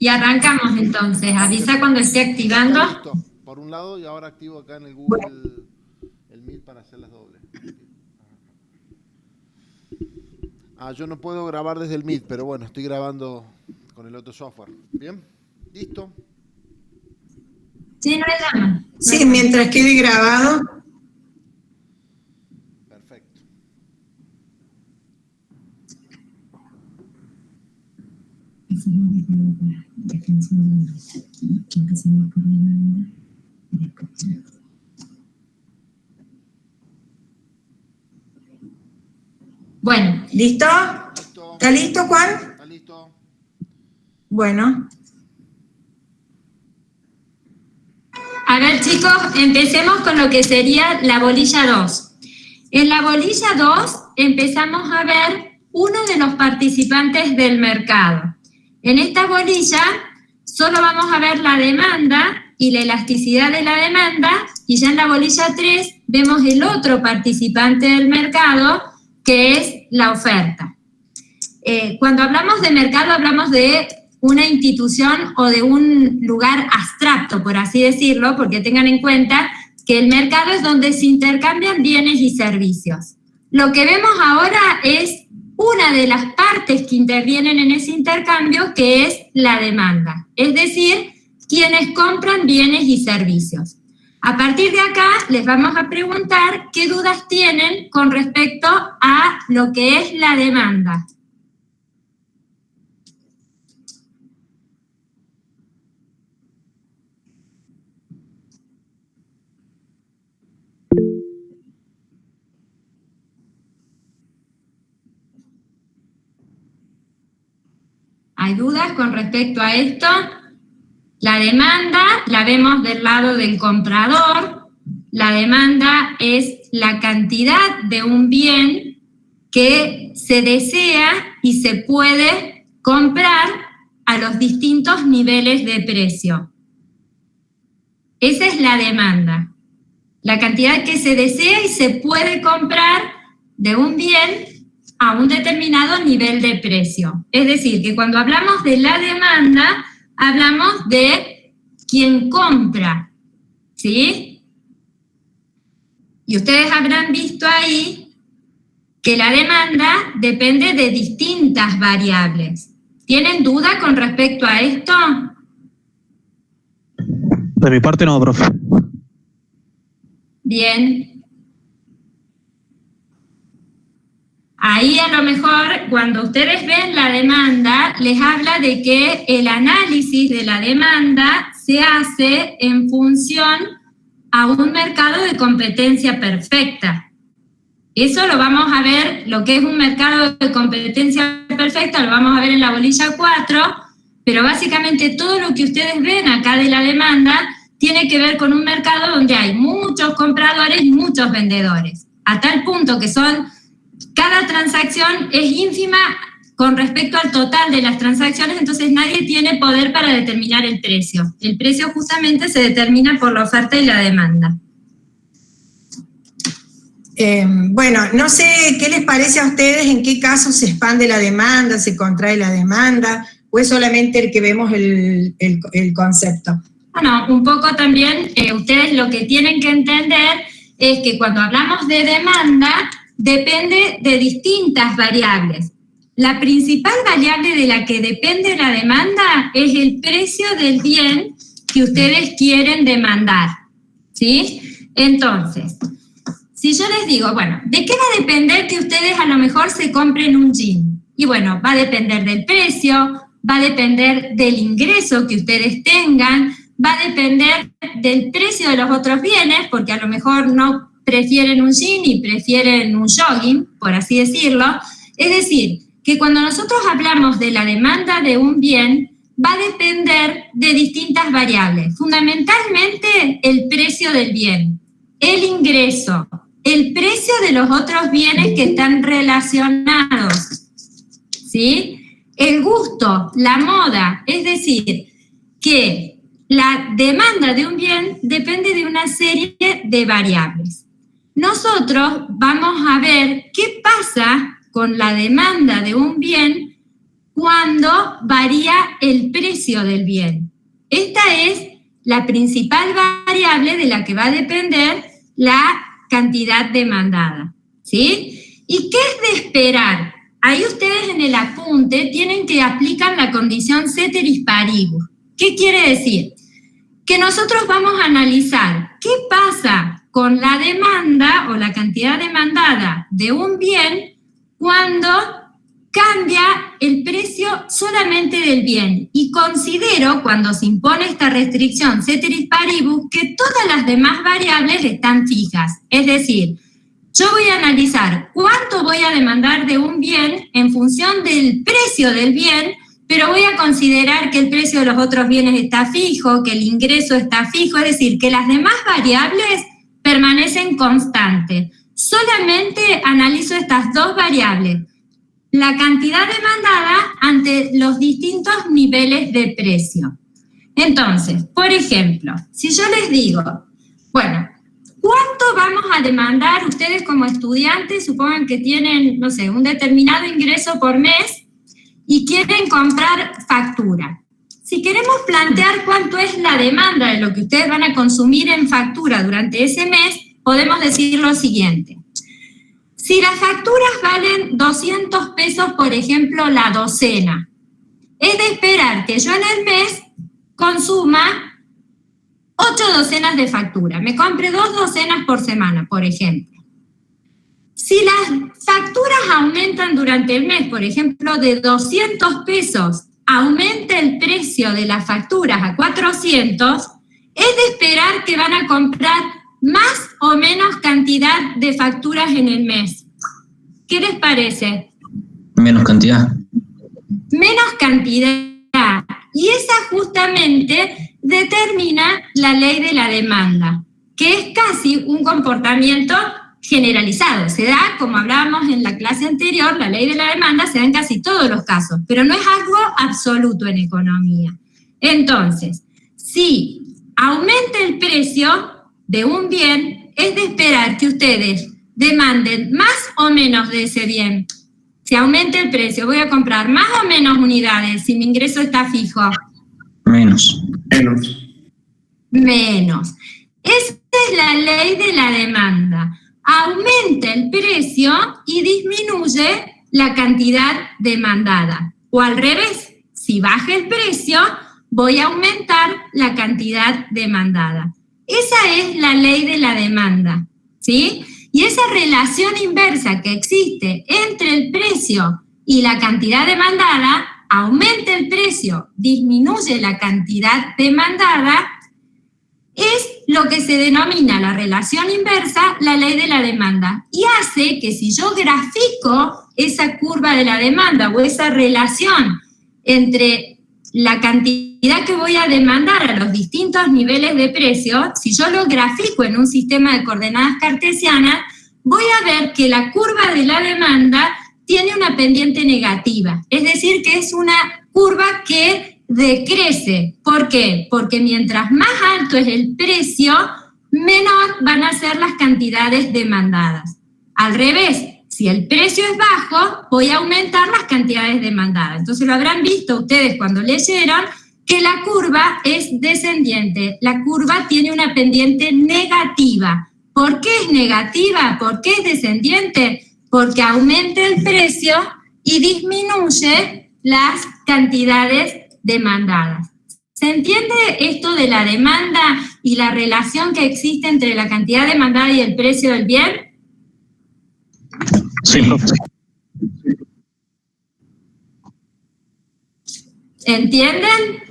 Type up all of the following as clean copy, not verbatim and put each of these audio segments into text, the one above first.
Y arrancamos entonces. Avisa cuando esté activando. Listo. Por un lado, y ahora activo acá en el Google el Meet para hacer las dobles. Yo no puedo grabar desde el Meet, pero bueno, estoy grabando con el otro software. ¿Bien? ¿Listo? Sí, no hay drama. Sí, mientras quede grabado. Perfecto. Bueno, ¿Listo? Listo. ¿Está listo, Juan? ¿Está listo? Bueno. a ver chicos, empecemos con lo que sería la bolilla 2. En la bolilla 2 empezamos a ver uno de los participantes del mercado. En esta bolilla solo vamos a ver la demanda y la elasticidad de la demanda, y ya en la bolilla 3 vemos el otro participante del mercado, que es la oferta. Cuando hablamos de mercado hablamos de una institución o de un lugar abstracto, por así decirlo, porque tengan en cuenta que el mercado es donde se intercambian bienes y servicios. Lo que vemos ahora es una de las partes que intervienen en ese intercambio, que es la demanda, es decir, quienes compran bienes y servicios. A partir de acá les vamos a preguntar qué dudas tienen con respecto a lo que es la demanda. ¿Hay dudas con respecto a esto? La demanda la vemos del lado del comprador. La demanda es la cantidad de un bien que se desea y se puede comprar a los distintos niveles de precio. Esa es la demanda. La cantidad que se desea y se puede comprar de un bien a un determinado nivel de precio. Es decir, que cuando hablamos de la demanda, hablamos de quien compra, ¿sí? Y ustedes habrán visto ahí que la demanda depende de distintas variables. ¿Tienen duda con respecto a esto? De mi parte no, profe. Bien. Ahí a lo mejor cuando ustedes ven la demanda, les habla de que el análisis de la demanda se hace en función a un mercado de competencia perfecta. Eso lo vamos a ver, lo que es un mercado de competencia perfecta, lo vamos a ver en la bolilla 4, pero básicamente todo lo que ustedes ven acá de la demanda tiene que ver con un mercado donde hay muchos compradores y muchos vendedores, a tal punto que cada transacción es ínfima con respecto al total de las transacciones, entonces nadie tiene poder para determinar el precio. El precio justamente se determina por la oferta y la demanda. Bueno, no sé qué les parece a ustedes, en qué caso se expande la demanda, se contrae la demanda, o es solamente el que vemos el concepto. Bueno, un poco también ustedes lo que tienen que entender es que cuando hablamos de demanda, depende de distintas variables. La principal variable de la que depende la demanda es el precio del bien que ustedes quieren demandar, ¿sí? Entonces, si yo les digo, bueno, ¿de qué va a depender que ustedes a lo mejor se compren un jean? Y bueno, va a depender del precio, va a depender del ingreso que ustedes tengan, va a depender del precio de los otros bienes, porque a lo mejor no prefieren un jean y prefieren un jogging, por así decirlo. Es decir, que cuando nosotros hablamos de la demanda de un bien, va a depender de distintas variables. Fundamentalmente, el precio del bien, el ingreso, el precio de los otros bienes que están relacionados, ¿sí? El gusto, la moda, es decir, que la demanda de un bien depende de una serie de variables. Nosotros vamos a ver qué pasa con la demanda de un bien cuando varía el precio del bien. Esta es la principal variable de la que va a depender la cantidad demandada, ¿sí? ¿Y qué es de esperar? Ahí ustedes en el apunte tienen que aplicar la condición ceteris paribus. ¿Qué quiere decir? Que nosotros vamos a analizar qué pasa con la demanda o la cantidad demandada de un bien cuando cambia el precio solamente del bien. Y considero, cuando se impone esta restricción ceteris paribus, que todas las demás variables están fijas. Es decir, yo voy a analizar cuánto voy a demandar de un bien en función del precio del bien, pero voy a considerar que el precio de los otros bienes está fijo, que el ingreso está fijo, es decir, que las demás variables permanecen constantes. Solamente analizo estas dos variables, la cantidad demandada ante los distintos niveles de precio. Entonces, por ejemplo, si yo les digo, bueno, ¿cuánto vamos a demandar ustedes como estudiantes? Supongan que tienen, no sé, un determinado ingreso por mes y quieren comprar factura. Si queremos plantear cuánto es la demanda de lo que ustedes van a consumir en factura durante ese mes, podemos decir lo siguiente. Si las facturas valen 200 pesos, por ejemplo, la docena, es de esperar que yo en el mes consuma 8 docenas de factura, me compre 2 docenas por semana, por ejemplo. Si las facturas aumentan durante el mes, por ejemplo, de 200 pesos, aumenta el precio de las facturas a 400, es de esperar que van a comprar más o menos cantidad de facturas en el mes. ¿Qué les parece? Menos cantidad. Menos cantidad. Y esa justamente determina la ley de la demanda, que es casi un comportamiento generalizado. Se da, como hablábamos en la clase anterior, la ley de la demanda se da en casi todos los casos, pero no es algo absoluto en economía. Entonces, si aumenta el precio de un bien, es de esperar que ustedes demanden más o menos de ese bien. Si aumenta el precio, ¿voy a comprar más o menos unidades si mi ingreso está fijo? Menos. Menos. Esa es la ley de la demanda. Aumenta el precio y disminuye la cantidad demandada. O al revés, si baja el precio, voy a aumentar la cantidad demandada. Esa es la ley de la demanda, ¿sí? Y esa relación inversa que existe entre el precio y la cantidad demandada, aumenta el precio, disminuye la cantidad demandada, es lo que se denomina la relación inversa, la ley de la demanda. Y hace que si yo grafico esa curva de la demanda o esa relación entre la cantidad que voy a demandar a los distintos niveles de precio, si yo lo grafico en un sistema de coordenadas cartesianas, voy a ver que la curva de la demanda tiene una pendiente negativa. Es decir, que es una curva que decrece. ¿Por qué? Porque mientras más alto es el precio, menor van a ser las cantidades demandadas. Al revés, si el precio es bajo, voy a aumentar las cantidades demandadas. Entonces lo habrán visto ustedes cuando leyeron que la curva es descendiente. La curva tiene una pendiente negativa. ¿Por qué es negativa? ¿Por qué es descendiente? Porque aumenta el precio y disminuye las cantidades demandadas. ¿Se entiende esto de la demanda y la relación que existe entre la cantidad demandada y el precio del bien? Sí, profe. ¿Entienden?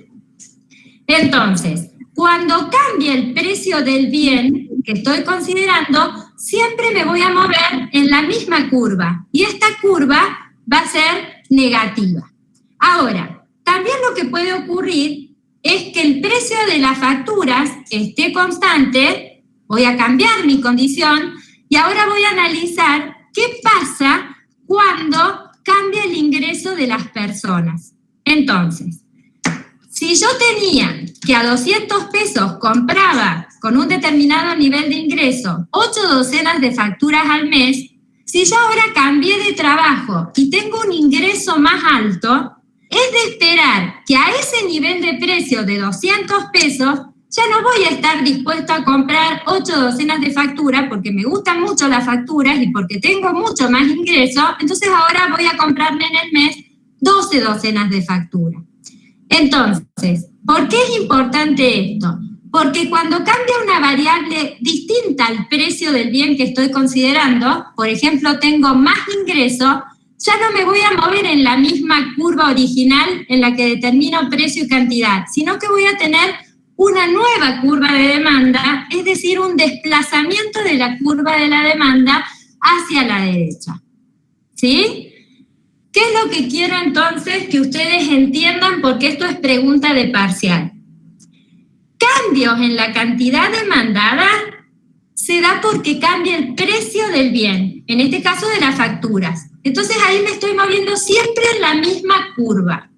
Entonces, cuando cambia el precio del bien que estoy considerando, siempre me voy a mover en la misma curva. Y esta curva va a ser negativa. Ahora, también lo que puede ocurrir es que el precio de las facturas esté constante, voy a cambiar mi condición, y ahora voy a analizar qué pasa cuando cambia el ingreso de las personas. Entonces, si yo tenía que a 200 pesos compraba con un determinado nivel de ingreso 8 docenas de facturas al mes, si yo ahora cambié de trabajo y tengo un ingreso más alto, es de esperar que a ese nivel de precio de 200 pesos ya no voy a estar dispuesto a comprar 8 docenas de facturas porque me gustan mucho las facturas y porque tengo mucho más ingreso, entonces ahora voy a comprarme en el mes 12 docenas de facturas. Entonces, ¿por qué es importante esto? Porque cuando cambia una variable distinta al precio del bien que estoy considerando, por ejemplo, tengo más ingreso, ya no me voy a mover en la misma curva original en la que determino precio y cantidad, sino que voy a tener una nueva curva de demanda, es decir, un desplazamiento de la curva de la demanda hacia la derecha. ¿Sí? ¿Qué es lo que quiero entonces que ustedes entiendan? Porque esto es pregunta de parcial. Cambios en la cantidad demandada se da porque cambia el precio del bien, en este caso de las facturas. Entonces ahí me estoy moviendo siempre en la misma curva.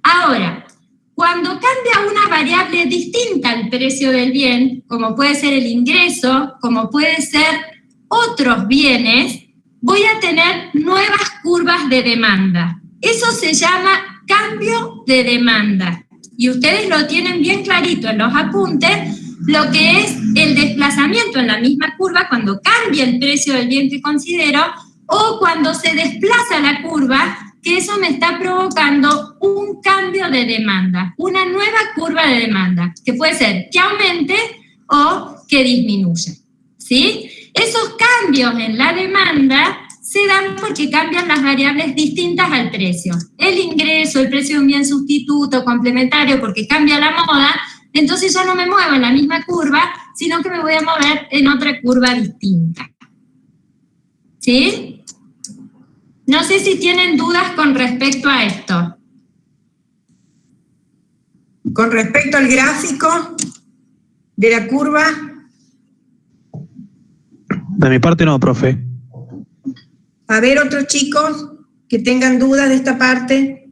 Ahora, cuando cambia una variable distinta al precio del bien, como puede ser el ingreso, como puede ser otros bienes, voy a tener nuevas curvas de demanda. Eso se llama cambio de demanda. Y ustedes lo tienen bien clarito en los apuntes, lo que es el desplazamiento en la misma curva cuando cambia el precio del bien que considero o cuando se desplaza la curva, que eso me está provocando un cambio de demanda, una nueva curva de demanda, que puede ser que aumente o que disminuya, ¿sí? Esos cambios en la demanda se dan porque cambian las variables distintas al precio. El ingreso, el precio de un bien sustituto, complementario, porque cambia la moda, entonces ya no me muevo en la misma curva, sino que me voy a mover en otra curva distinta. ¿Sí? No sé si tienen dudas con respecto a esto. Con respecto al gráfico de la curva. De mi parte no, profe. A ver, otros chicos que tengan dudas de esta parte.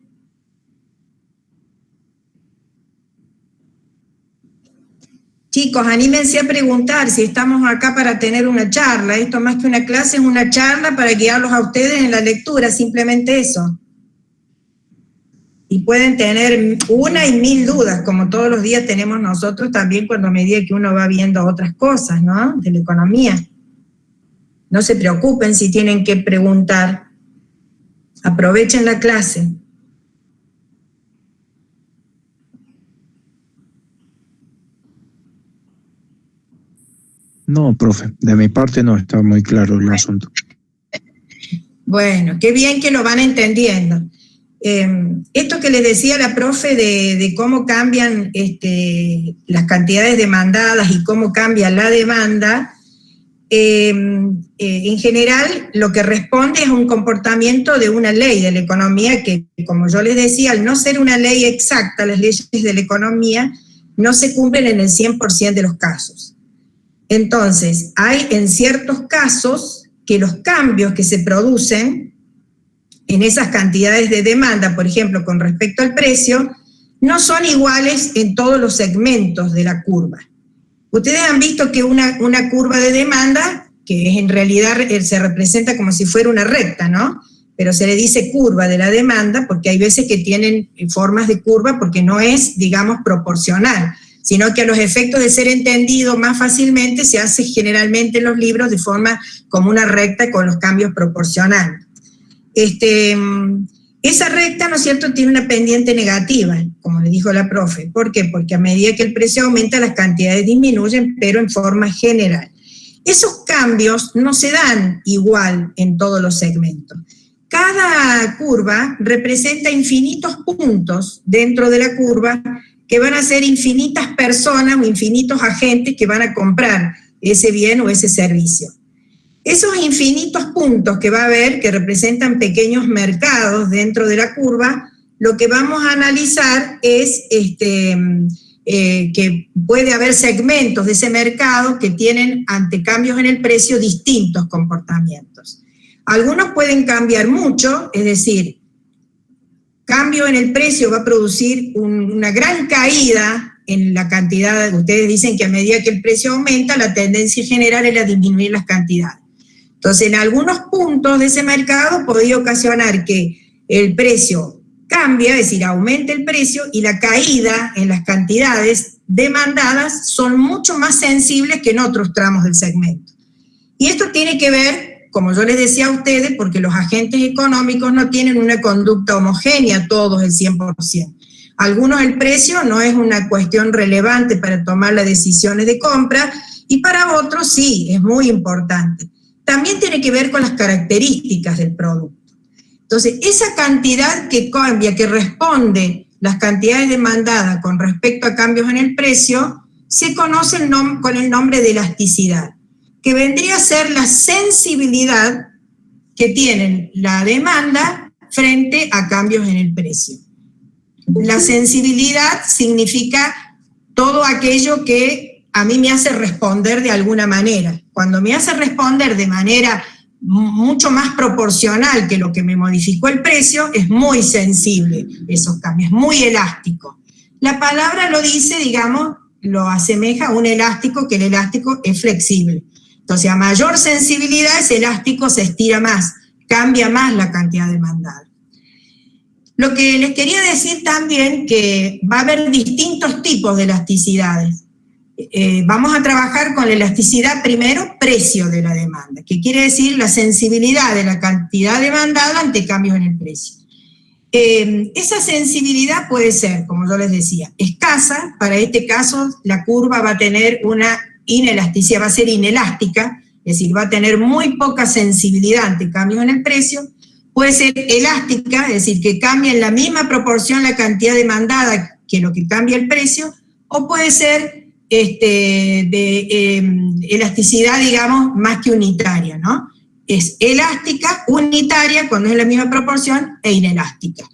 Chicos, anímense a preguntar si estamos acá para tener una charla. Esto más que una clase es una charla para guiarlos a ustedes en la lectura, simplemente eso. Y pueden tener una y mil dudas, como todos los días tenemos nosotros también cuando a medida que uno va viendo otras cosas, ¿no? De la economía. No se preocupen si tienen que preguntar. Aprovechen la clase. No, profe, de mi parte no, está muy claro el asunto. Bueno, qué bien que lo van entendiendo. Esto que les decía la profe de cómo cambian las cantidades demandadas y cómo cambia la demanda, en general lo que responde es un comportamiento de una ley de la economía que, como yo les decía, al no ser una ley exacta, las leyes de la economía no se cumplen en el 100% de los casos. Entonces, hay en ciertos casos que los cambios que se producen en esas cantidades de demanda, por ejemplo, con respecto al precio, no son iguales en todos los segmentos de la curva. Ustedes han visto que una curva de demanda, que en realidad se representa como si fuera una recta, ¿no? Pero se le dice curva de la demanda porque hay veces que tienen formas de curva porque no es, digamos, proporcional, sino que a los efectos de ser entendido más fácilmente se hace generalmente en los libros de forma como una recta con los cambios proporcionales. Esa recta, ¿no es cierto?, tiene una pendiente negativa, como le dijo la profe. ¿Por qué? Porque a medida que el precio aumenta, las cantidades disminuyen, pero en forma general. Esos cambios no se dan igual en todos los segmentos. Cada curva representa infinitos puntos dentro de la curva que van a ser infinitas personas o infinitos agentes que van a comprar ese bien o ese servicio. Esos infinitos puntos que va a haber, que representan pequeños mercados dentro de la curva, lo que vamos a analizar es que puede haber segmentos de ese mercado que tienen, ante cambios en el precio, distintos comportamientos. Algunos pueden cambiar mucho, es decir, cambio en el precio va a producir una gran caída en la cantidad. Ustedes dicen que a medida que el precio aumenta, la tendencia general es a disminuir las cantidades. Entonces, en algunos puntos de ese mercado podría ocasionar que el precio cambia, es decir, aumenta el precio, y la caída en las cantidades demandadas son mucho más sensibles que en otros tramos del segmento. Y esto tiene que ver, como yo les decía a ustedes, porque los agentes económicos no tienen una conducta homogénea, todos el 100%. Algunos el precio no es una cuestión relevante para tomar las decisiones de compra, y para otros sí, es muy importante. También tiene que ver con las características del producto. Entonces, esa cantidad que cambia, que responde las cantidades demandadas con respecto a cambios en el precio, se conoce con el nombre de elasticidad, que vendría a ser la sensibilidad que tiene la demanda frente a cambios en el precio. La sensibilidad significa todo aquello que a mí me hace responder de alguna manera. Cuando me hace responder de manera mucho más proporcional que lo que me modificó el precio, es muy sensible esos cambios, muy elástico. La palabra lo dice, digamos, lo asemeja a un elástico, que el elástico es flexible. Entonces, a mayor sensibilidad, ese elástico se estira más, cambia más la cantidad demandada. Lo que les quería decir también, que va a haber distintos tipos de elasticidades. Vamos a trabajar con la elasticidad primero, precio de la demanda, que quiere decir la sensibilidad de la cantidad demandada ante cambios en el precio. Esa sensibilidad puede ser, como yo les decía, escasa. Para este caso, la curva va a tener una inelasticidad, va a ser inelástica, es decir, va a tener muy poca sensibilidad ante cambios en el precio. Puede ser elástica, es decir, que cambia en la misma proporción la cantidad demandada que lo que cambia el precio, o puede ser elasticidad, digamos, más que unitaria, ¿no? Es elástica, unitaria, cuando es la misma proporción, e inelástica.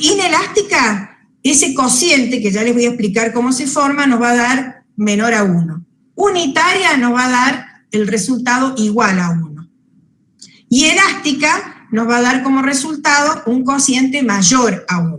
Inelástica, ese cociente, que ya les voy a explicar cómo se forma, nos va a dar menor a 1. Unitaria nos va a dar el resultado igual a 1. Y elástica nos va a dar como resultado un cociente mayor a 1.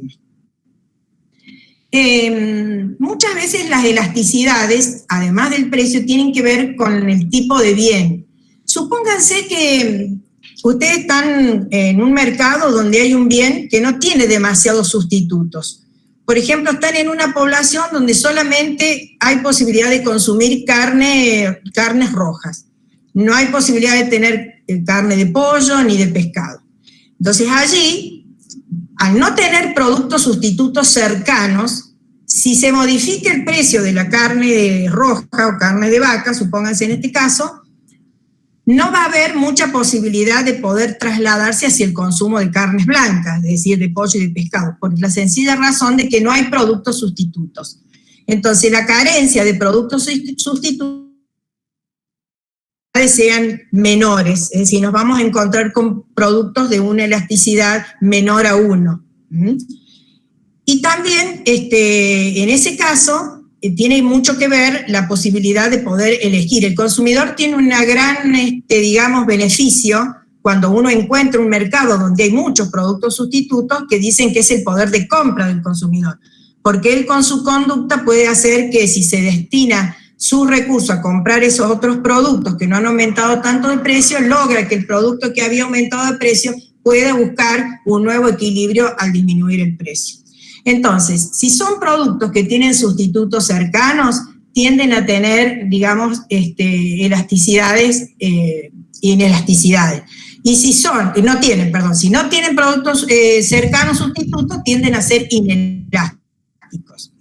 Muchas veces las elasticidades, además del precio, tienen que ver con el tipo de bien. Supónganse que ustedes están en un mercado donde hay un bien que no tiene demasiados sustitutos. Por ejemplo, están en una población donde solamente hay posibilidad de consumir carnes rojas. No hay posibilidad de tener carne de pollo ni de pescado. Entonces allí, al no tener productos sustitutos cercanos, si se modifica el precio de la carne roja o carne de vaca, supónganse en este caso, no va a haber mucha posibilidad de poder trasladarse hacia el consumo de carnes blancas, es decir, de pollo y de pescado, por la sencilla razón de que no hay productos sustitutos. Entonces, la carencia de productos sustitutos sean menores, es decir, nos vamos a encontrar con productos de una elasticidad menor a 1. Y también, en ese caso, tiene mucho que ver la posibilidad de poder elegir. El consumidor tiene una gran, digamos, beneficio cuando uno encuentra un mercado donde hay muchos productos sustitutos, que dicen que es el poder de compra del consumidor, porque él con su conducta puede hacer que, si se destina sus recursos a comprar esos otros productos que no han aumentado tanto de precio, logra que el producto que había aumentado de precio pueda buscar un nuevo equilibrio al disminuir el precio. Entonces, si son productos que tienen sustitutos cercanos, tienden a tener, digamos, elasticidades, inelasticidades. Y si no tienen productos cercanos sustitutos, tienden a ser inelásticos.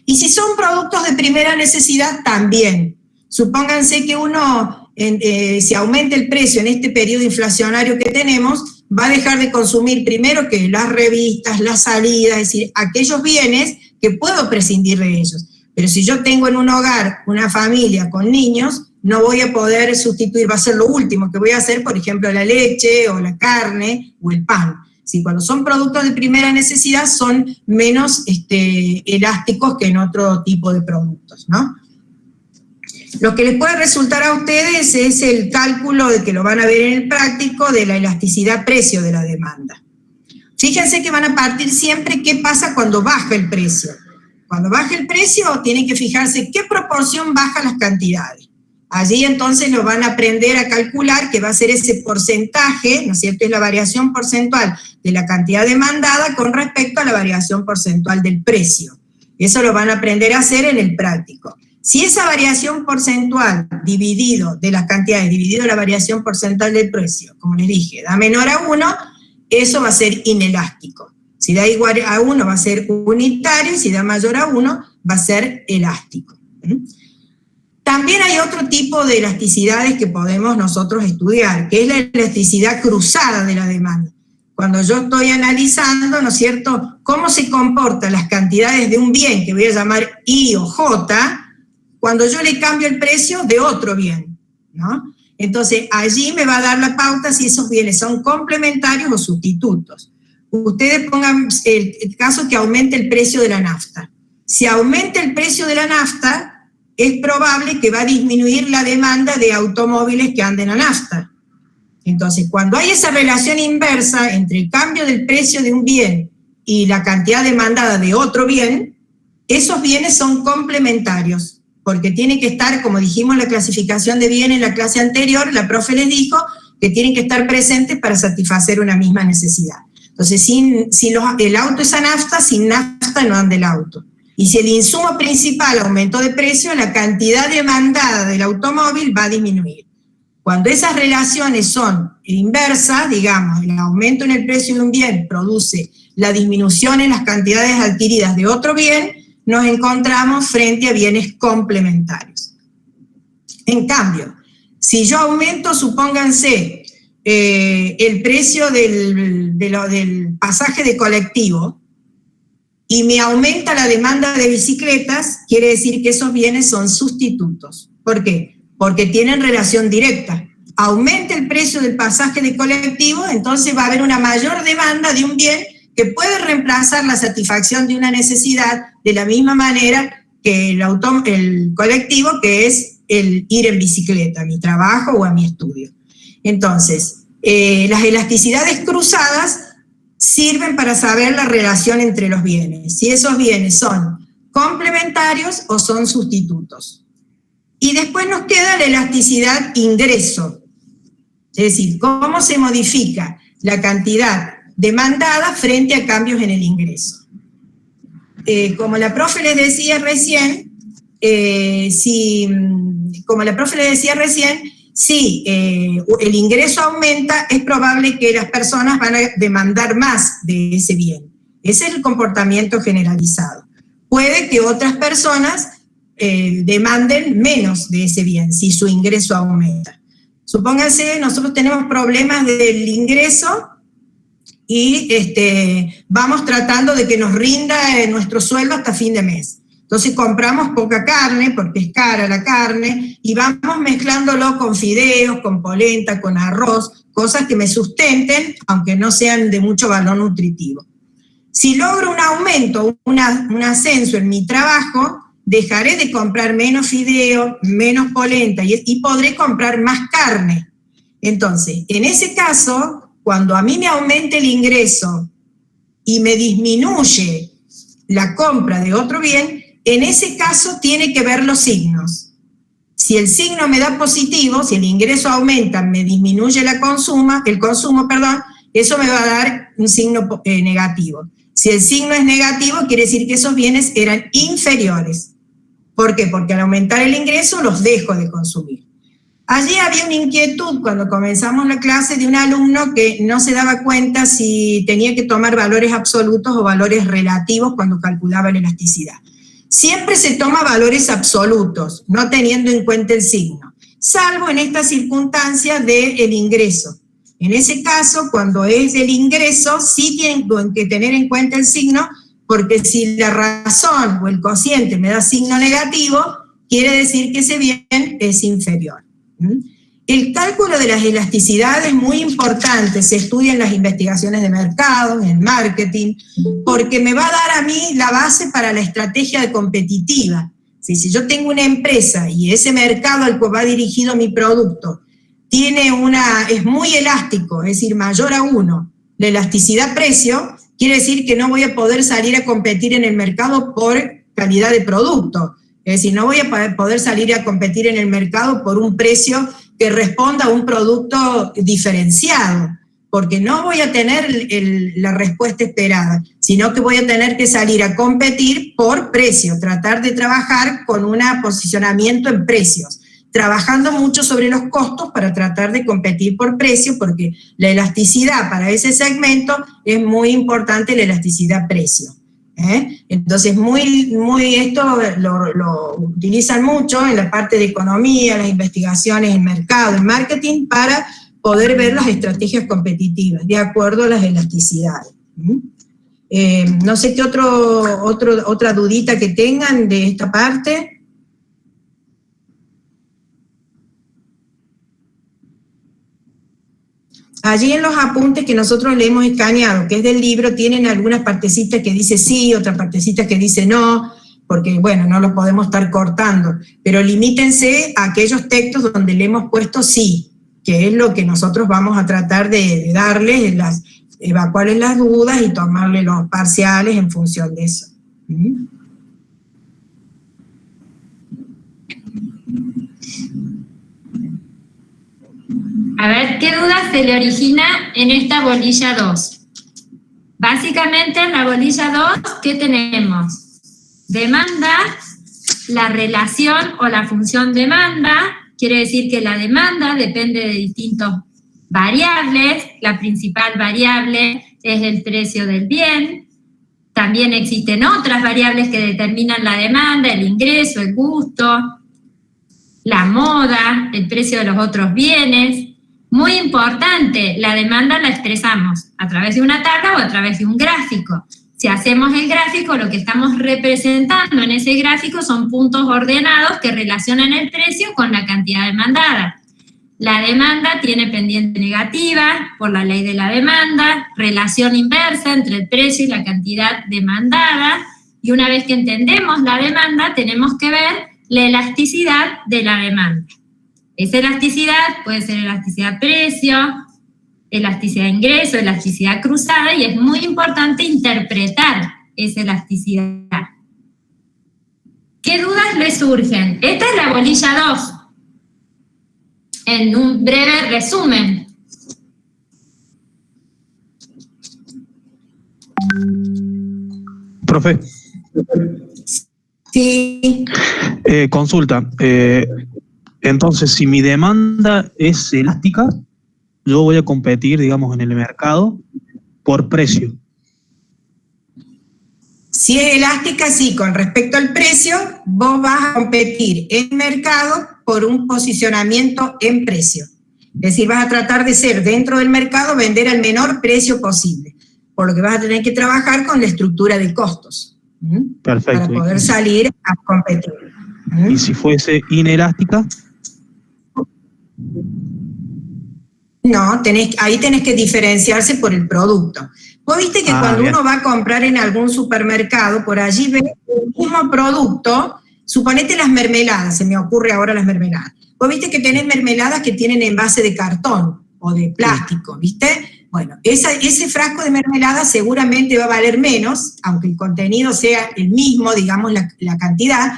Y si son productos de primera necesidad, también. Supónganse que uno, si aumenta el precio en este periodo inflacionario que tenemos, va a dejar de consumir primero que las revistas, las salidas, es decir, aquellos bienes que puedo prescindir de ellos. Pero si yo tengo en un hogar una familia con niños, no voy a poder sustituir, va a ser lo último que voy a hacer, por ejemplo, la leche o la carne o el pan. Si cuando son productos de primera necesidad son menos elásticos que en otro tipo de productos, ¿no? Lo que les puede resultar a ustedes es el cálculo, de que lo van a ver en el práctico, de la elasticidad precio de la demanda. Fíjense que van a partir siempre qué pasa cuando baja el precio. Cuando baja el precio, tienen que fijarse qué proporción bajan las cantidades. Allí entonces lo van a aprender a calcular, que va a ser ese porcentaje, ¿no es cierto? Es la variación porcentual de la cantidad demandada con respecto a la variación porcentual del precio. Eso lo van a aprender a hacer en el práctico. Si esa variación porcentual dividido de las cantidades, dividido la variación porcentual del precio, como les dije, da menor a 1, eso va a ser inelástico. Si da igual a 1 va a ser unitario, y si da mayor a 1 va a ser elástico. También hay otro tipo de elasticidades que podemos nosotros estudiar, que es la elasticidad cruzada de la demanda. Cuando yo estoy analizando, ¿no es cierto?, cómo se comportan las cantidades de un bien, que voy a llamar I o J, cuando yo le cambio el precio de otro bien, ¿no? Entonces, allí me va a dar la pauta si esos bienes son complementarios o sustitutos. Ustedes pongan el caso que aumente el precio de la nafta. Si aumenta el precio de la nafta, es probable que va a disminuir la demanda de automóviles que anden a nafta. Entonces, cuando hay esa relación inversa entre el cambio del precio de un bien y la cantidad demandada de otro bien, esos bienes son complementarios, porque tienen que estar, como dijimos en la clasificación de bienes en la clase anterior, la profe les dijo que tienen que estar presentes para satisfacer una misma necesidad. Entonces, si el auto es a nafta, sin nafta no anda el auto. Y si el insumo principal aumentó de precio, la cantidad demandada del automóvil va a disminuir. Cuando esas relaciones son inversas, digamos, el aumento en el precio de un bien produce la disminución en las cantidades adquiridas de otro bien, nos encontramos frente a bienes complementarios. En cambio, si yo aumento, supónganse, el precio del pasaje de colectivo, y me aumenta la demanda de bicicletas, quiere decir que esos bienes son sustitutos. ¿Por qué? Porque tienen relación directa. Aumenta el precio del pasaje de colectivo, entonces va a haber una mayor demanda de un bien que puede reemplazar la satisfacción de una necesidad de la misma manera que el colectivo, que es el ir en bicicleta a mi trabajo o a mi estudio. Entonces, las elasticidades cruzadas sirven para saber la relación entre los bienes, si esos bienes son complementarios o son sustitutos. Y después nos queda la elasticidad ingreso, es decir, cómo se modifica la cantidad demandada frente a cambios en el ingreso. Como la profe les decía recién, si el ingreso aumenta, es probable que las personas van a demandar más de ese bien. Ese es el comportamiento generalizado. Puede que otras personas demanden menos de ese bien si su ingreso aumenta. Supónganse, nosotros tenemos problemas del ingreso y vamos tratando de que nos rinda nuestro sueldo hasta fin de mes. Entonces compramos poca carne, porque es cara la carne, y vamos mezclándolo con fideos, con polenta, con arroz, cosas que me sustenten, aunque no sean de mucho valor nutritivo. Si logro un aumento, un ascenso en mi trabajo, dejaré de comprar menos fideo, menos polenta, y podré comprar más carne. Entonces, en ese caso, cuando a mí me aumente el ingreso y me disminuye la compra de otro bien, en ese caso tiene que ver los signos. Si el signo me da positivo, si el ingreso aumenta, me disminuye el consumo, eso me va a dar un signo negativo. Si el signo es negativo, quiere decir que esos bienes eran inferiores. ¿Por qué? Porque al aumentar el ingreso los dejo de consumir. Allí había una inquietud cuando comenzamos la clase de un alumno que no se daba cuenta si tenía que tomar valores absolutos o valores relativos cuando calculaba la elasticidad. Siempre se toma valores absolutos, no teniendo en cuenta el signo, salvo en esta circunstancia del ingreso. En ese caso, cuando es el ingreso, sí tienen que tener en cuenta el signo, porque si la razón o el cociente me da signo negativo, quiere decir que ese bien es inferior. El cálculo de las elasticidades es muy importante, se estudia en las investigaciones de mercado, en el marketing, porque me va a dar a mí la base para la estrategia competitiva. Si yo tengo una empresa y ese mercado al cual va dirigido mi producto es muy elástico, es decir, mayor a 1, la elasticidad precio, quiere decir que no voy a poder salir a competir en el mercado por calidad de producto. Es decir, no voy a poder salir a competir en el mercado por un precio que responda a un producto diferenciado, porque no voy a tener la respuesta esperada, sino que voy a tener que salir a competir por precio, tratar de trabajar con un posicionamiento en precios, trabajando mucho sobre los costos para tratar de competir por precio, porque la elasticidad para ese segmento es muy importante, la elasticidad precio. Entonces, esto lo utilizan mucho en la parte de economía, las investigaciones en mercado, en marketing, para poder ver las estrategias competitivas de acuerdo a las elasticidades. No sé qué otra dudita que tengan de esta parte. Allí en los apuntes que nosotros le hemos escaneado, que es del libro, tienen algunas partecitas que dice sí, otras partecitas que dice no, porque, bueno, no los podemos estar cortando, pero limítense a aquellos textos donde le hemos puesto sí, que es lo que nosotros vamos a tratar de darles, evacuarles las dudas y tomarle los parciales en función de eso. A ver, ¿qué duda se le origina en esta bolilla 2? Básicamente en la bolilla 2, ¿qué tenemos? Demanda, la relación o la función demanda, quiere decir que la demanda depende de distintas variables, la principal variable es el precio del bien, también existen otras variables que determinan la demanda, el ingreso, el gusto, la moda, el precio de los otros bienes. Muy importante, la demanda la expresamos a través de una tabla o a través de un gráfico. Si hacemos el gráfico, lo que estamos representando en ese gráfico son puntos ordenados que relacionan el precio con la cantidad demandada. La demanda tiene pendiente negativa por la ley de la demanda, relación inversa entre el precio y la cantidad demandada, y una vez que entendemos la demanda, tenemos que ver la elasticidad de la demanda. Esa elasticidad puede ser elasticidad precio, elasticidad ingreso, elasticidad cruzada, y es muy importante interpretar esa elasticidad. ¿Qué dudas le surgen? Esta es la bolilla 2. En un breve resumen. Profe. Sí. Consulta. Entonces, si mi demanda es elástica, yo voy a competir, digamos, en el mercado por precio. Si es elástica, sí, con respecto al precio, vos vas a competir en el mercado por un posicionamiento en precio. Es decir, vas a tratar de ser dentro del mercado, vender al menor precio posible, por lo que vas a tener que trabajar con la estructura de costos. Perfecto. Para poder salir a competir. ¿Y si fuese inelástica? No, ahí tenés que diferenciarse por el producto. Vos viste que cuando uno va a comprar en algún supermercado, por allí ve el mismo producto, suponete las mermeladas, se me ocurre ahora las mermeladas. Vos viste que tenés mermeladas que tienen envase de cartón o de plástico, ¿viste? Bueno, ese frasco de mermelada seguramente va a valer menos, aunque el contenido sea el mismo, digamos, la cantidad,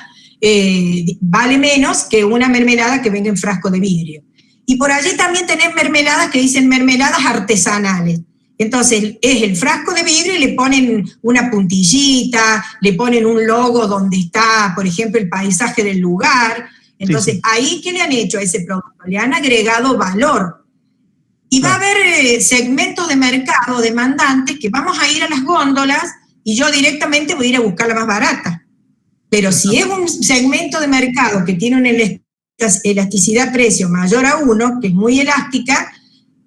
vale menos que una mermelada que venga en frasco de vidrio. Y por allí también tenés mermeladas que dicen mermeladas artesanales. Entonces, es el frasco de vidrio y le ponen una puntillita, le ponen un logo donde está, por ejemplo, el paisaje del lugar. Entonces, sí. Ahí, ¿qué le han hecho a ese producto? Le han agregado valor. Y va a haber segmentos de mercado demandantes que vamos a ir a las góndolas y yo directamente voy a ir a buscar la más barata. Pero si es un segmento de mercado que tiene una elasticidad precio mayor a 1, que es muy elástica,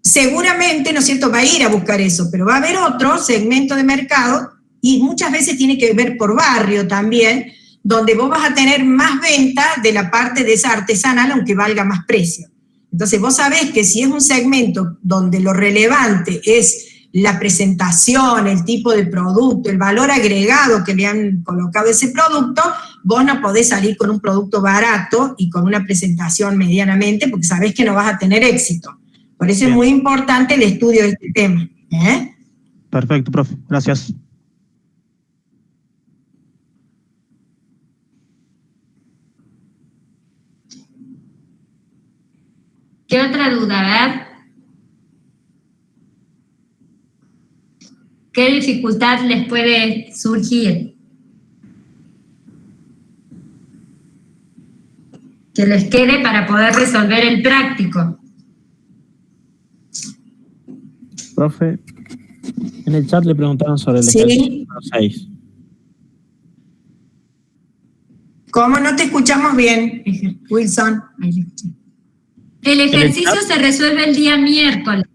seguramente, ¿no es cierto?, va a ir a buscar eso, pero va a haber otro segmento de mercado, y muchas veces tiene que ver por barrio también, donde vos vas a tener más venta de la parte de esa artesanal, aunque valga más precio. Entonces vos sabés que si es un segmento donde lo relevante es la presentación, el tipo de producto, el valor agregado que le han colocado a ese producto, vos no podés salir con un producto barato y con una presentación medianamente, porque sabés que no vas a tener éxito. Por eso es muy importante el estudio de este tema. Perfecto, profe. Gracias. ¿Qué otra duda? A ver. ¿Qué dificultad les puede surgir? Que les quede para poder resolver el práctico. Profe, en el chat le preguntaron sobre el Sí. ejercicio 6. ¿Cómo? No te escuchamos bien, Wilson. El ejercicio se resuelve el día miércoles.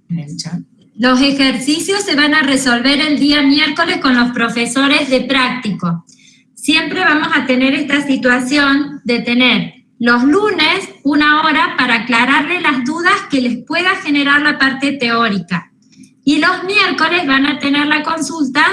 En el chat. Los ejercicios se van a resolver el día miércoles con los profesores de práctico. Siempre vamos a tener esta situación de tener los lunes 1 hora para aclararle las dudas que les pueda generar la parte teórica. Y los miércoles van a tener la consulta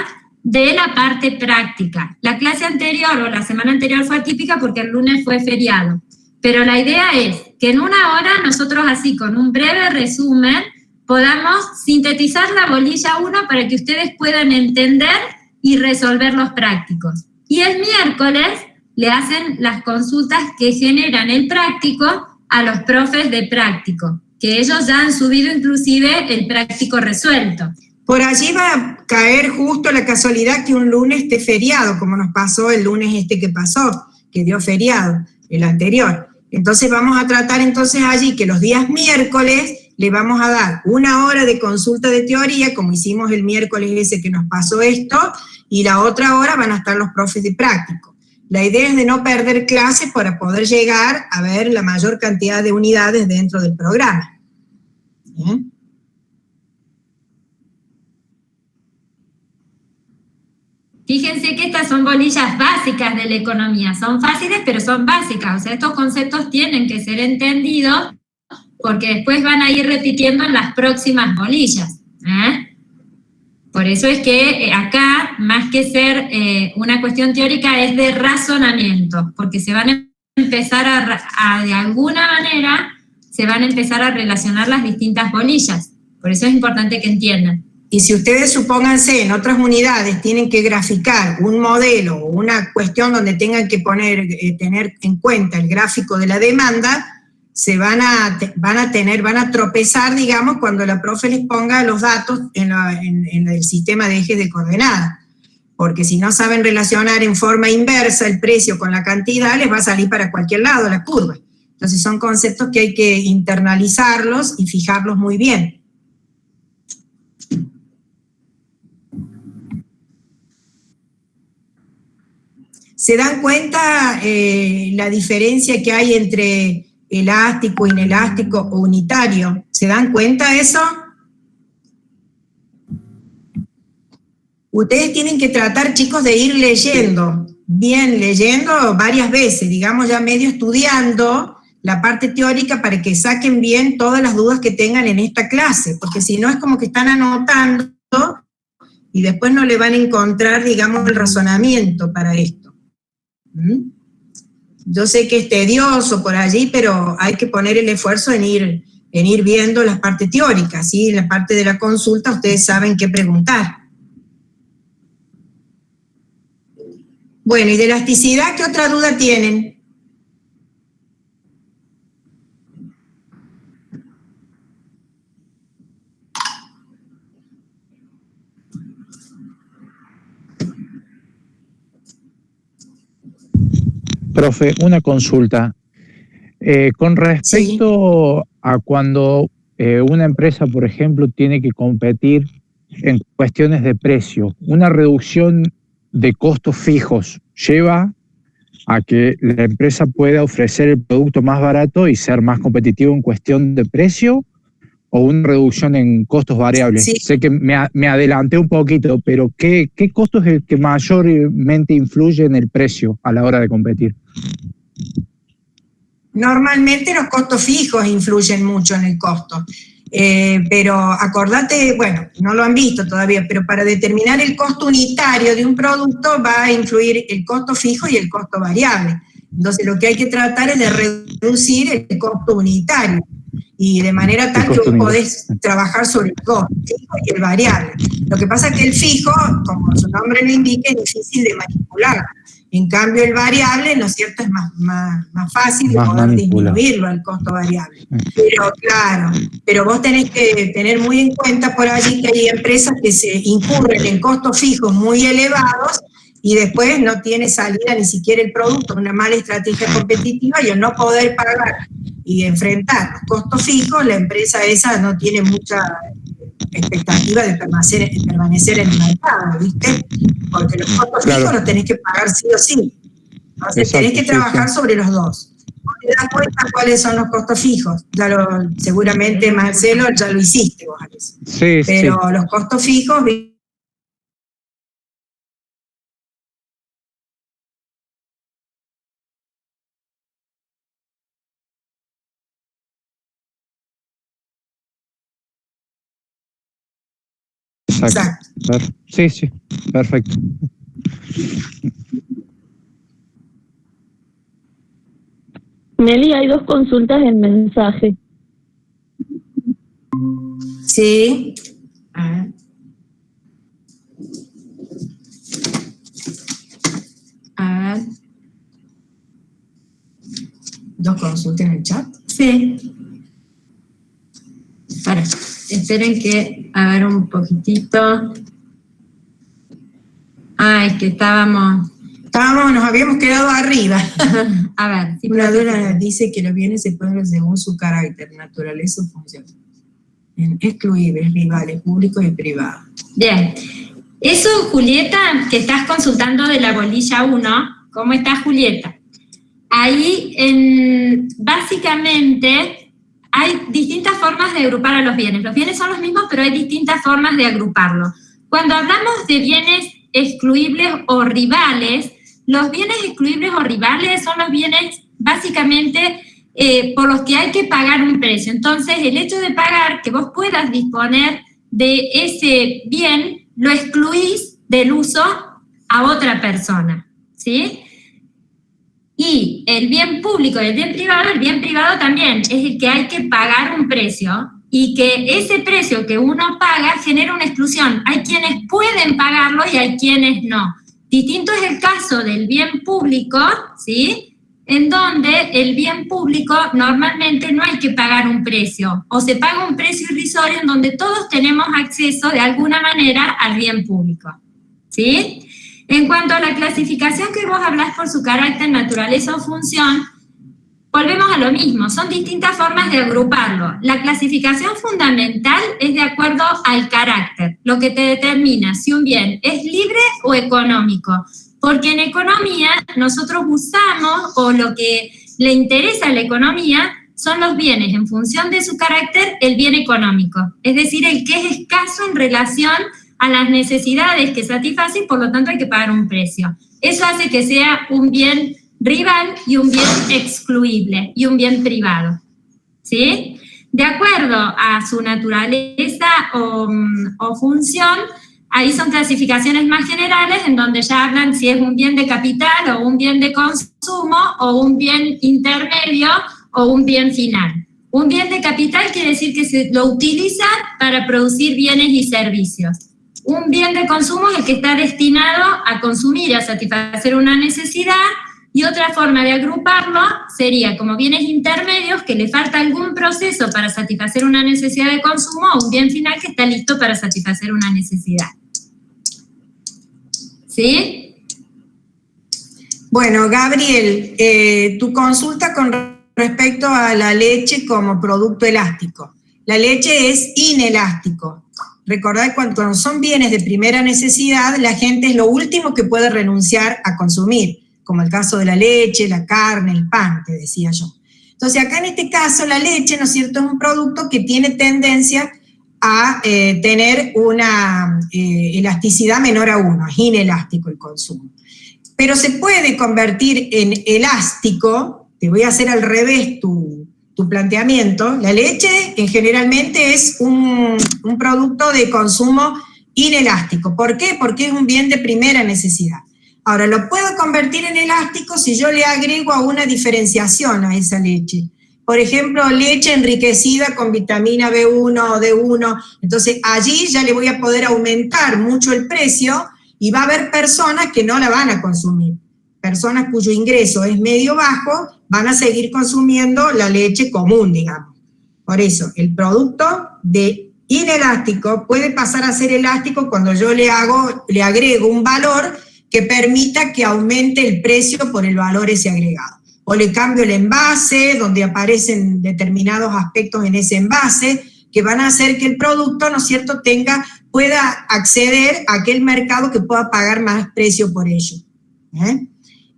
de la parte práctica. La clase anterior o la semana anterior fue atípica porque el lunes fue feriado. Pero la idea es que en 1 hora nosotros así, con un breve resumen, podamos sintetizar la bolilla 1 para que ustedes puedan entender y resolver los prácticos. Y el miércoles le hacen las consultas que generan el práctico a los profes de práctico, que ellos ya han subido inclusive el práctico resuelto. Por allí va a caer justo la casualidad que un lunes esté feriado, como nos pasó el lunes que pasó, que dio feriado, el anterior. Entonces vamos a tratar entonces allí que los días miércoles le vamos a dar 1 hora de consulta de teoría, como hicimos el miércoles ese que nos pasó esto, y la otra hora van a estar los profes de práctico. La idea es de no perder clases para poder llegar a ver la mayor cantidad de unidades dentro del programa. ¿Bien? Fíjense que estas son bolillas básicas de la economía, son fáciles pero son básicas, o sea, estos conceptos tienen que ser entendidos porque después van a ir repitiendo en las próximas bolillas. Por eso es que acá, más que ser una cuestión teórica, es de razonamiento, porque se van a empezar de alguna manera, se van a empezar a relacionar las distintas bolillas. Por eso es importante que entiendan. Y si ustedes, supónganse, en otras unidades tienen que graficar un modelo o una cuestión donde tengan que tener en cuenta el gráfico de la demanda, se van a tropezar, digamos, cuando la profe les ponga los datos en el sistema de ejes de coordenadas. Porque si no saben relacionar en forma inversa el precio con la cantidad, les va a salir para cualquier lado la curva. Entonces son conceptos que hay que internalizarlos y fijarlos muy bien. ¿Se dan cuenta la diferencia que hay entre elástico, inelástico o unitario? ¿Se dan cuenta eso? Ustedes tienen que tratar, chicos, de ir leyendo, bien leyendo varias veces, digamos ya medio estudiando la parte teórica para que saquen bien todas las dudas que tengan en esta clase, porque si no es como que están anotando y después no le van a encontrar, digamos, el razonamiento para esto. Yo sé que es tedioso por allí, pero hay que poner el esfuerzo en ir viendo las partes teóricas, ¿sí? En la parte de la consulta ustedes saben qué preguntar. Bueno, y de elasticidad, ¿qué otra duda tienen? Profe, una consulta. Con respecto a cuando una empresa, por ejemplo, tiene que competir en cuestiones de precio, una reducción de costos fijos lleva a que la empresa pueda ofrecer el producto más barato y ser más competitivo en cuestión de precio, o una reducción en costos variables. Sí. Sé que me adelanté un poquito, pero ¿qué costo es el que mayormente influye en el precio a la hora de competir? Normalmente los costos fijos influyen mucho en el costo, pero acordate, bueno, no lo han visto todavía, pero para determinar el costo unitario de un producto va a influir el costo fijo y el costo variable. Entonces lo que hay que tratar es de reducir el costo unitario, y de manera tal que vos podés trabajar sobre el costo fijo y el variable. Lo que pasa es que el fijo, como su nombre lo indica, es difícil de manipular. En cambio, el variable, ¿no es cierto?, es más fácil de poder disminuirlo, el costo variable. Pero claro, pero vos tenés que tener muy en cuenta por allí que hay empresas que se incurren en costos fijos muy elevados y después no tiene salida ni siquiera el producto, una mala estrategia competitiva, y al no poder pagar y enfrentar los costos fijos, la empresa esa no tiene mucha expectativa de permanecer en el mercado, ¿viste? Porque los costos fijos los tenés que pagar sí o sí. Entonces tenés que trabajar sobre los dos. ¿Vos te das cuenta cuáles son los costos fijos? Seguramente, Marcelo, ya lo hiciste vos, Alex. Sí, pero los costos fijos... Exacto. Sí, perfecto. Nelly, hay 2 consultas en mensaje. Sí. A ver. 2 consultas en el chat. Sí. Esperen que, a ver un poquitito. Es que nos habíamos quedado arriba. A ver. Sí, una duda dice que los bienes se pueden ver según su carácter, naturaleza o función. Excluibles, rivales, públicos y privados. Bien. Eso, Julieta, que estás consultando de la bolilla 1, ¿cómo está, Julieta? Ahí, básicamente, hay distintas formas de agrupar a los bienes. Los bienes son los mismos, pero hay distintas formas de agruparlos. Cuando hablamos de bienes excluibles o rivales, los bienes excluibles o rivales son los bienes, básicamente, por los que hay que pagar un precio. Entonces, el hecho de pagar, que vos puedas disponer de ese bien, lo excluís del uso a otra persona, ¿sí? Y el bien público y el bien privado también es el que hay que pagar un precio y que ese precio que uno paga genera una exclusión. Hay quienes pueden pagarlo y hay quienes no. Distinto es el caso del bien público, ¿sí?, en donde el bien público normalmente no hay que pagar un precio, o se paga un precio irrisorio en donde todos tenemos acceso de alguna manera al bien público, ¿sí? En cuanto a la clasificación que vos hablás por su carácter, naturaleza o función, volvemos a lo mismo, son distintas formas de agruparlo. La clasificación fundamental es de acuerdo al carácter, lo que te determina si un bien es libre o económico, porque en economía nosotros usamos, o lo que le interesa a la economía, son los bienes en función de su carácter, el bien económico, es decir, el que es escaso en relación a las necesidades que satisface y por lo tanto hay que pagar un precio. Eso hace que sea un bien rival y un bien excluible y un bien privado, ¿sí? De acuerdo a su naturaleza o función, ahí son clasificaciones más generales en donde ya hablan si es un bien de capital o un bien de consumo o un bien intermedio o un bien final. Un bien de capital quiere decir que se lo utiliza para producir bienes y servicios. Un bien de consumo es el que está destinado a consumir, a satisfacer una necesidad, y otra forma de agruparlo sería como bienes intermedios, que le falta algún proceso para satisfacer una necesidad de consumo, o un bien final que está listo para satisfacer una necesidad. ¿Sí? Bueno, Gabriel, tu consulta con respecto a la leche como producto elástico. La leche es inelástico. Recordad que cuando son bienes de primera necesidad, la gente es lo último que puede renunciar a consumir, como el caso de la leche, la carne, el pan, te decía yo. Entonces, acá en este caso, la leche, ¿no es cierto?, es un producto que tiene tendencia a tener una elasticidad menor a 1, es inelástico el consumo. Pero se puede convertir en elástico, te voy a hacer al revés tu planteamiento. La leche generalmente es un producto de consumo inelástico. ¿Por qué? Porque es un bien de primera necesidad. Ahora, lo puedo convertir en elástico si yo le agrego a una diferenciación a esa leche. Por ejemplo, leche enriquecida con vitamina B1 o D1. Entonces, allí ya le voy a poder aumentar mucho el precio y va a haber personas que no la van a consumir. personas cuyo ingreso es medio bajo van a seguir consumiendo la leche común, digamos. Por eso, el producto de inelástico puede pasar a ser elástico cuando yo le agrego un valor que permita que aumente el precio por el valor ese agregado. O le cambio el envase, donde aparecen determinados aspectos en ese envase, que van a hacer que el producto, ¿no es cierto?, pueda acceder a aquel mercado que pueda pagar más precio por ello.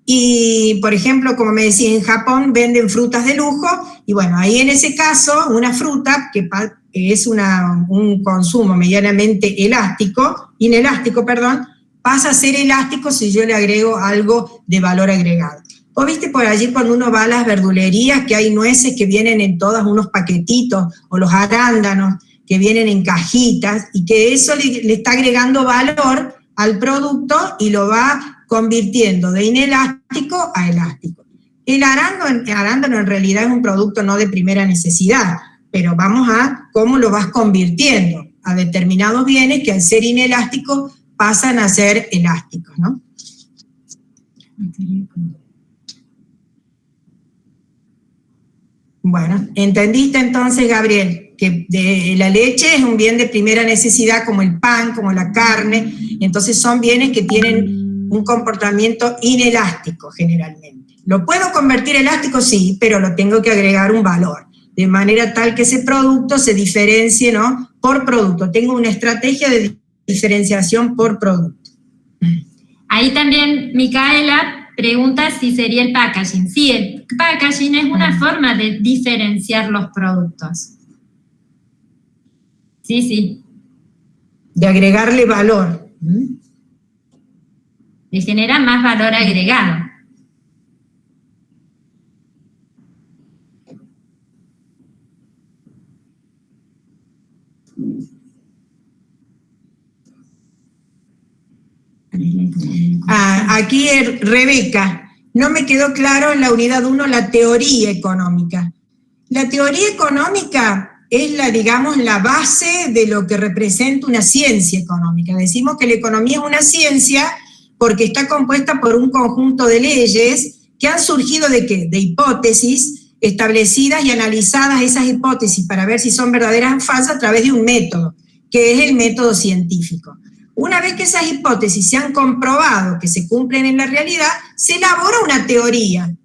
Y, por ejemplo, como me decía, en Japón venden frutas de lujo, y bueno, ahí en ese caso, una fruta que es un consumo medianamente inelástico, pasa a ser elástico si yo le agrego algo de valor agregado. ¿Vos viste por allí cuando uno va a las verdulerías que hay nueces que vienen en todos unos paquetitos, o los arándanos que vienen en cajitas, y que eso le está agregando valor al producto y lo va convirtiendo de inelástico a elástico? El arándano en realidad es un producto no de primera necesidad, pero vamos a cómo lo vas convirtiendo a determinados bienes que al ser inelásticos pasan a ser elásticos, ¿no? Bueno, ¿entendiste entonces, Gabriel? Que la leche es un bien de primera necesidad, como el pan, como la carne, entonces son bienes que tienen un comportamiento inelástico generalmente. ¿Lo puedo convertir elástico? Sí, pero lo tengo que agregar un valor, de manera tal que ese producto se diferencie, ¿no?, por producto. Tengo una estrategia de diferenciación por producto. Ahí también Micaela pregunta si sería el packaging. Sí, el packaging es una forma de diferenciar los productos. Sí. De agregarle valor. Le genera más valor agregado. Aquí Rebeca, no me quedó claro en la unidad 1 la teoría económica. La teoría económica es la base de lo que representa una ciencia económica. Decimos que la economía es una ciencia porque está compuesta por un conjunto de leyes que han surgido ¿de qué? De hipótesis establecidas y analizadas esas hipótesis para ver si son verdaderas o falsas a través de un método, que es el método científico. Una vez que esas hipótesis se han comprobado que se cumplen en la realidad, se elabora una teoría,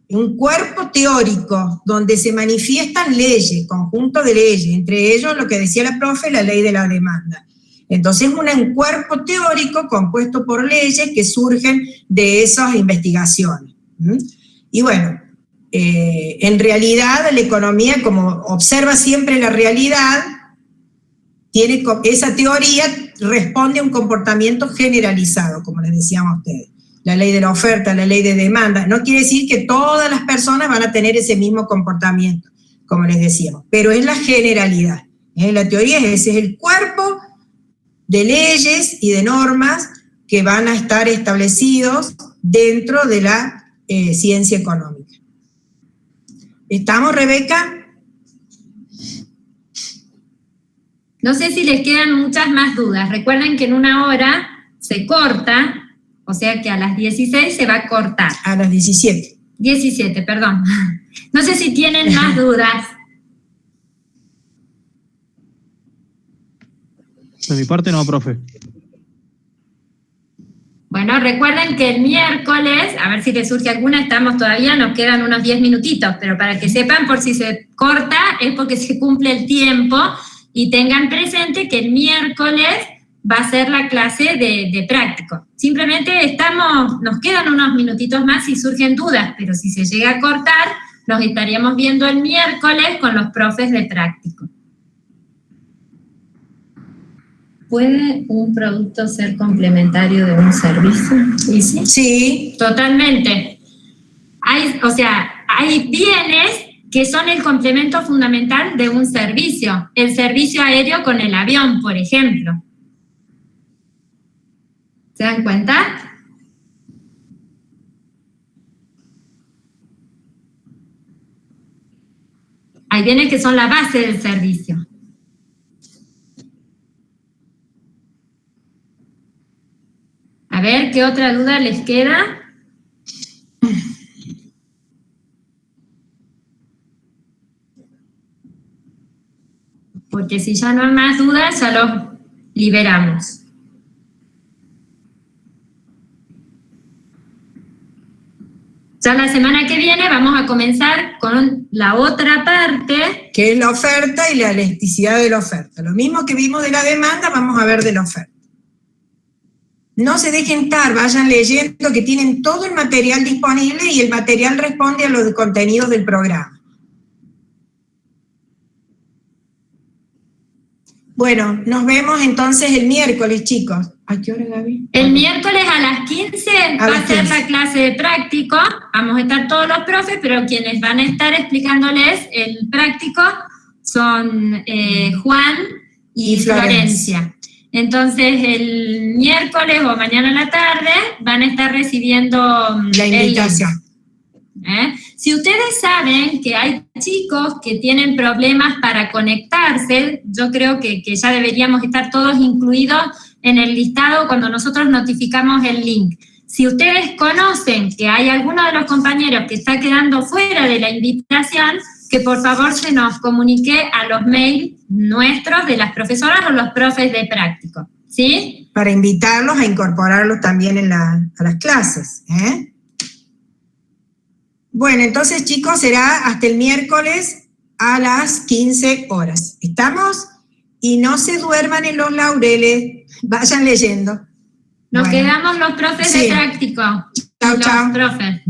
un cuerpo teórico donde se manifiestan leyes, conjunto de leyes, entre ellos lo que decía la profe, la ley de la demanda. Entonces un cuerpo teórico compuesto por leyes que surgen de esas investigaciones. Y bueno, en realidad la economía, como observa siempre la realidad, esa teoría responde a un comportamiento generalizado, como les decíamos a ustedes. La ley de la oferta, la ley de demanda, no quiere decir que todas las personas van a tener ese mismo comportamiento, como les decíamos, pero es la generalidad. La teoría ese es el cuerpo de leyes y de normas que van a estar establecidos dentro de la ciencia económica. ¿Estamos, Rebeca? No sé si les quedan muchas más dudas. Recuerden que en una hora se corta, o sea que a las 16 se va a cortar. A las 17. 17, perdón. No sé si tienen más dudas. De mi parte no, profe. Bueno, recuerden que el miércoles, a ver si les surge alguna, nos quedan unos 10 minutitos, pero para que sepan, por si se corta, es porque se cumple el tiempo, y tengan presente que el miércoles va a ser la clase de práctico. Simplemente nos quedan unos minutitos más si surgen dudas, pero si se llega a cortar, nos estaríamos viendo el miércoles con los profes de práctico. ¿Puede un producto ser complementario de un servicio? ¿Y sí? Sí. Totalmente. Hay bienes que son el complemento fundamental de un servicio. El servicio aéreo con el avión, por ejemplo. ¿Se dan cuenta? Hay bienes que son la base del servicio. A ver, ¿qué otra duda les queda? porque si ya no hay más dudas, ya los liberamos. Ya la semana que viene vamos a comenzar con la otra parte. Que es la oferta y la elasticidad de la oferta. Lo mismo que vimos de la demanda, vamos a ver de la oferta. No se dejen estar, vayan leyendo que tienen todo el material disponible y el material responde a los contenidos del programa. Bueno, nos vemos entonces el miércoles, chicos. ¿A qué hora, Gaby? El miércoles a las 15 va a ser la clase de práctico. Vamos a estar todos los profes, pero quienes van a estar explicándoles el práctico son Juan y Florencia. Entonces, el miércoles o mañana a la tarde van a estar recibiendo la invitación. Si ustedes saben que hay chicos que tienen problemas para conectarse, yo creo que ya deberíamos estar todos incluidos en el listado cuando nosotros notificamos el link. Si ustedes conocen que hay alguno de los compañeros que está quedando fuera de la invitación, que por favor se nos comunique a los mails nuestros de las profesoras o los profes de práctico, ¿sí? Para invitarlos a incorporarlos también a las clases, Bueno, entonces, chicos, será hasta el miércoles a las 15 horas. ¿Estamos? Y no se duerman en los laureles, vayan leyendo. Nos quedamos los profes de práctico. Chao, chao. Los profes.